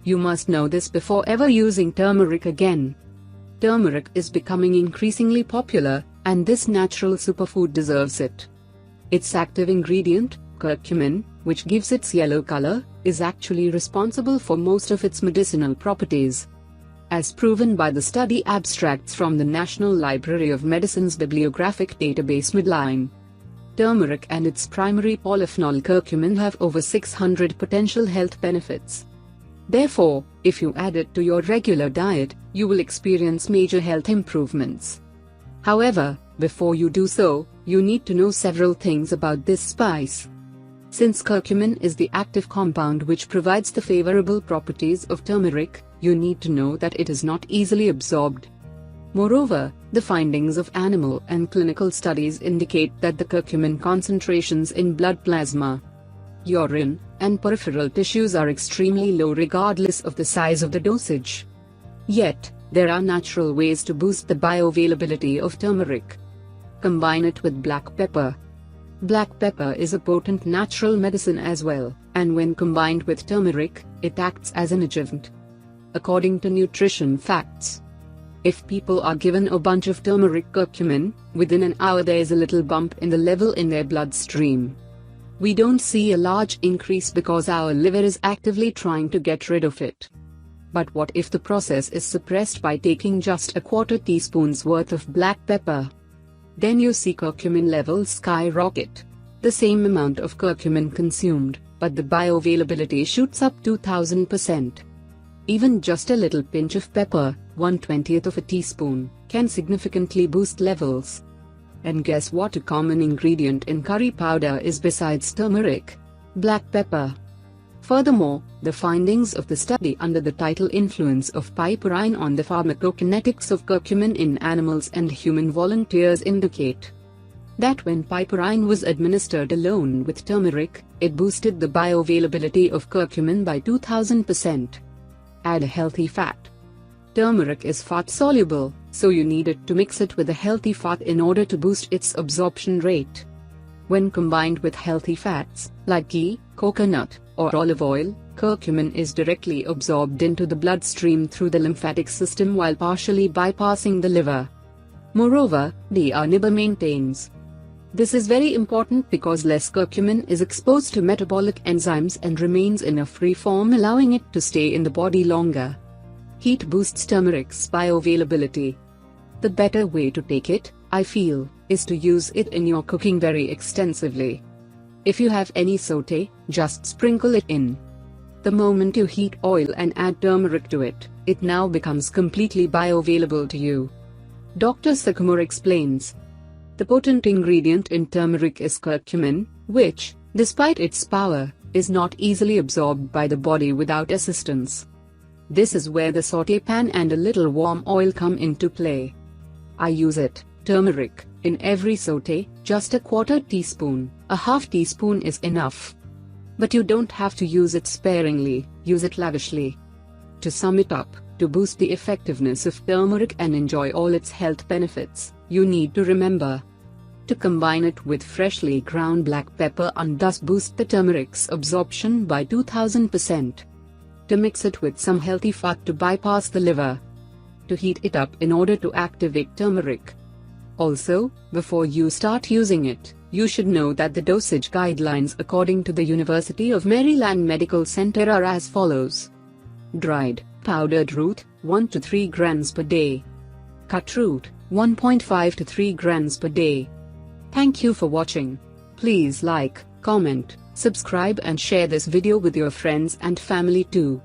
You must know this before ever using turmeric again. Turmeric is becoming increasingly popular, and this natural superfood deserves it. Its active ingredient, curcumin, which gives its yellow color, is actually responsible for most of its medicinal properties. As proven by the study abstracts from the National Library of Medicine's bibliographic database Midline. Turmeric and its primary polyphenol curcumin have over 600 potential health benefits. Therefore, if you add it to your regular diet, you will experience major health improvements. However, before you do so, you need to know several things about this spice. Since curcumin is the active compound which provides the favorable properties of turmeric, you need to know that it is not easily absorbed. Moreover, the findings of animal and clinical studies indicate that the curcumin concentrations in blood plasma, urine, and peripheral tissues are extremely low regardless of the size of the dosage. Yet, there are natural ways to boost the bioavailability of turmeric. Combine it with black pepper. Black pepper is a potent natural medicine as well, and when combined with turmeric, it acts as an adjuvant. According to nutrition facts, if people are given a bunch of turmeric curcumin, within an hour there is a little bump in the level in their bloodstream. We don't see a large increase because our liver is actively trying to get rid of it. But what if the process is suppressed by taking just a quarter teaspoon's worth of black pepper? Then you see curcumin levels skyrocket. The same amount of curcumin consumed, but the bioavailability shoots up 2000%. Even just a little pinch of pepper, 1/20th of a teaspoon, can significantly boost levels. And guess what a common ingredient in curry powder is besides turmeric? Black pepper. Furthermore, the findings of the study under the title Influence of Piperine on the Pharmacokinetics of Curcumin in Animals and Human Volunteers indicate that when piperine was administered alone with turmeric, it boosted the bioavailability of curcumin by 2000%. Add a healthy fat. Turmeric is fat-soluble, so you need it to mix it with a healthy fat in order to boost its absorption rate. When combined with healthy fats, like ghee, coconut, or olive oil, curcumin is directly absorbed into the bloodstream through the lymphatic system while partially bypassing the liver. Moreover, Nibber maintains. This is very important because less curcumin is exposed to metabolic enzymes and remains in a free form, allowing it to stay in the body longer. Heat boosts turmeric's bioavailability. The better way to take it, I feel, is to use it in your cooking very extensively. If you have any sauté, just sprinkle it in. The moment you heat oil and add turmeric to it, it now becomes completely bioavailable to you. Dr. Sycamore explains. The potent ingredient in turmeric is curcumin, which, despite its power, is not easily absorbed by the body without assistance. This is where the sauté pan and a little warm oil come into play. I use it, turmeric, in every sauté, just a quarter teaspoon, a half teaspoon is enough. But you don't have to use it sparingly, use it lavishly. To sum it up, to boost the effectiveness of turmeric and enjoy all its health benefits, you need to remember to combine it with freshly ground black pepper and thus boost the turmeric's absorption by 2000%. To mix it with some healthy fat to bypass the liver. To heat it up in order to activate turmeric. Also, before you start using it, you should know that the dosage guidelines according to the University of Maryland Medical Center are as follows. Dried, powdered root, 1 to 3 grams per day. Cut root, 1.5 to 3 grams per day. Thank you for watching. Please like, comment, subscribe and share this video with your friends and family too.